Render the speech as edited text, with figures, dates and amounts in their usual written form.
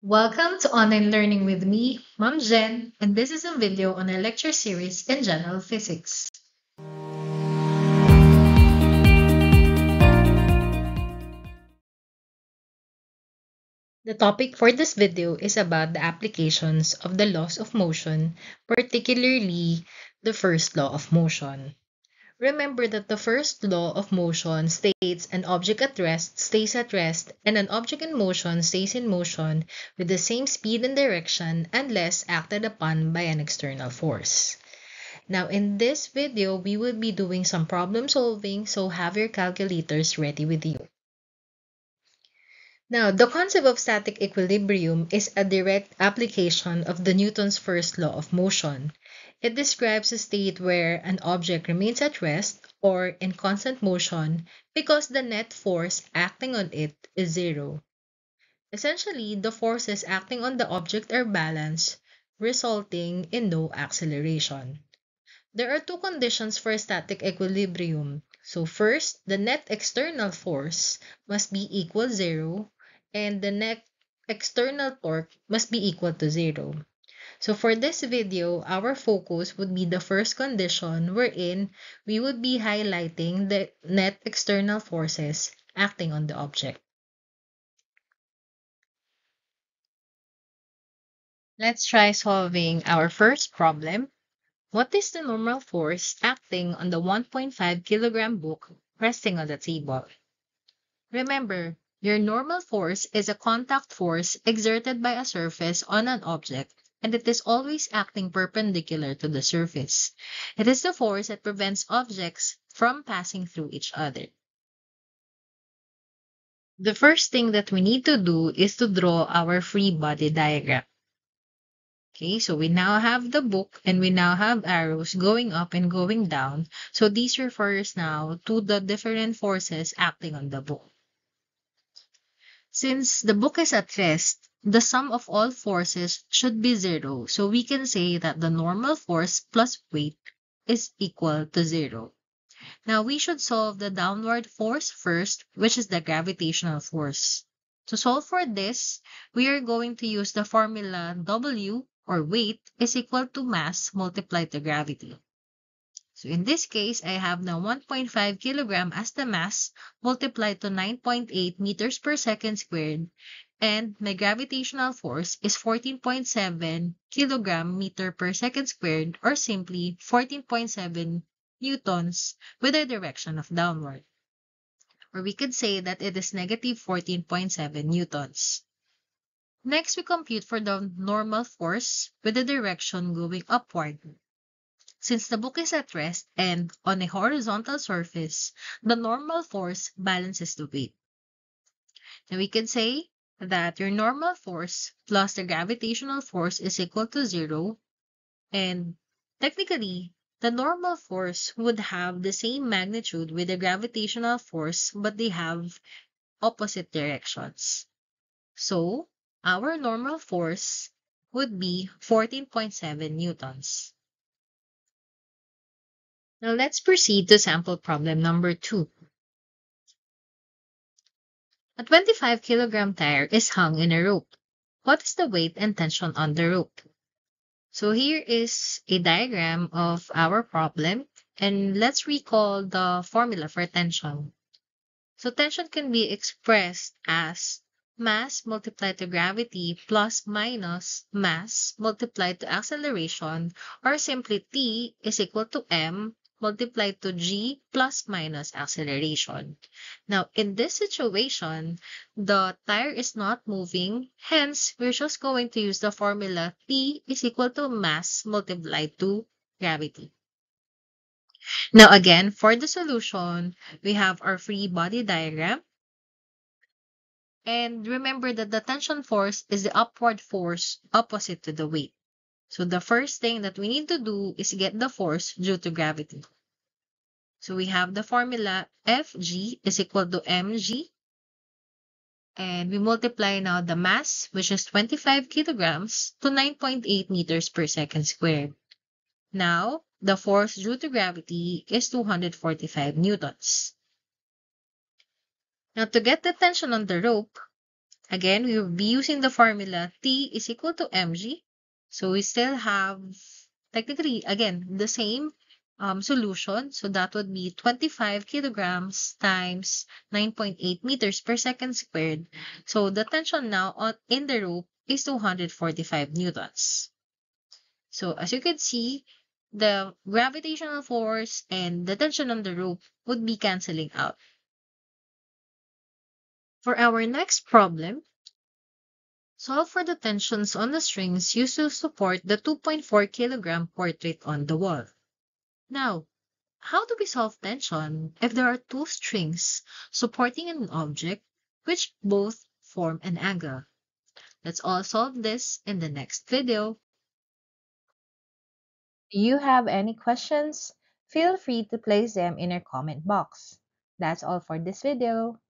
Welcome to Online Learning with me, Ma'am Jen, and this is a video on our lecture series in General Physics. The topic for this video is about the applications of the laws of motion, particularly the first law of motion. Remember that the first law of motion states an object at rest stays at rest and an object in motion stays in motion with the same speed and direction unless acted upon by an external force. Now, in this video, we will be doing some problem solving, so have your calculators ready with you. Now, the concept of static equilibrium is a direct application of the Newton's first law of motion. It describes a state where an object remains at rest or in constant motion because the net force acting on it is zero. Essentially, the forces acting on the object are balanced, resulting in no acceleration. There are two conditions for static equilibrium. So first, the net external force must be equal zero, and the net external torque must be equal to zero. So for this video, our focus would be the first condition wherein we would be highlighting the net external forces acting on the object. Let's try solving our first problem. What is the normal force acting on the 1.5 kilogram book resting on the table? Remember, your normal force is a contact force exerted by a surface on an object, and it is always acting perpendicular to the surface. It is the force that prevents objects from passing through each other. The first thing that we need to do is to draw our free body diagram. Okay, so we now have the book and we now have arrows going up and going down. So these refers now to the different forces acting on the book. Since the book is at rest, the sum of all forces should be zero. So we can say that the normal force plus weight is equal to zero. Now we should solve the downward force first, which is the gravitational force. To solve for this, we are going to use the formula W, or weight, is equal to mass multiplied to gravity. So in this case, I have now 1.5 kilogram as the mass multiplied to 9.8 meters per second squared, and my gravitational force is 14.7 kilogram meter per second squared, or simply 14.7 newtons with a direction of downward. Or we could say that it is negative 14.7 newtons. Next, we compute for the normal force with the direction going upward. Since the book is at rest and on a horizontal surface, the normal force balances the weight. Now we can say that your normal force plus the gravitational force is equal to zero, and technically, the normal force would have the same magnitude with the gravitational force, but they have opposite directions. So, our normal force would be 14.7 newtons. Now let's proceed to sample problem number 2. A 25 kilogram tire is hung in a rope. What is the weight and tension on the rope? So here is a diagram of our problem, and let's recall the formula for tension. So tension can be expressed as mass multiplied to gravity plus minus mass multiplied to acceleration, or simply T is equal to M multiplied to G plus minus acceleration. Now, in this situation, the tire is not moving, hence, we're just going to use the formula T is equal to mass multiplied to gravity. Now, again, for the solution, we have our free body diagram. And remember that the tension force is the upward force opposite to the weight. So the first thing that we need to do is get the force due to gravity. So we have the formula Fg is equal to mg. And we multiply now the mass, which is 25 kilograms, to 9.8 meters per second squared. Now, the force due to gravity is 245 newtons. Now, to get the tension on the rope, Again, we will be using the formula T is equal to mg. So we still have, technically, again, the same solution. So that would be 25 kilograms times 9.8 meters per second squared. So the tension now in the rope is 245 newtons. So as you can see, the gravitational force and the tension on the rope would be canceling out. For our next problem, solve for the tensions on the strings used to support the 2.4 kilogram portrait on the wall. Now, how do we solve tension if there are two strings supporting an object which both form an angle? Let's all solve this in the next video. Do you have any questions? Feel free to place them in our comment box. That's all for this video.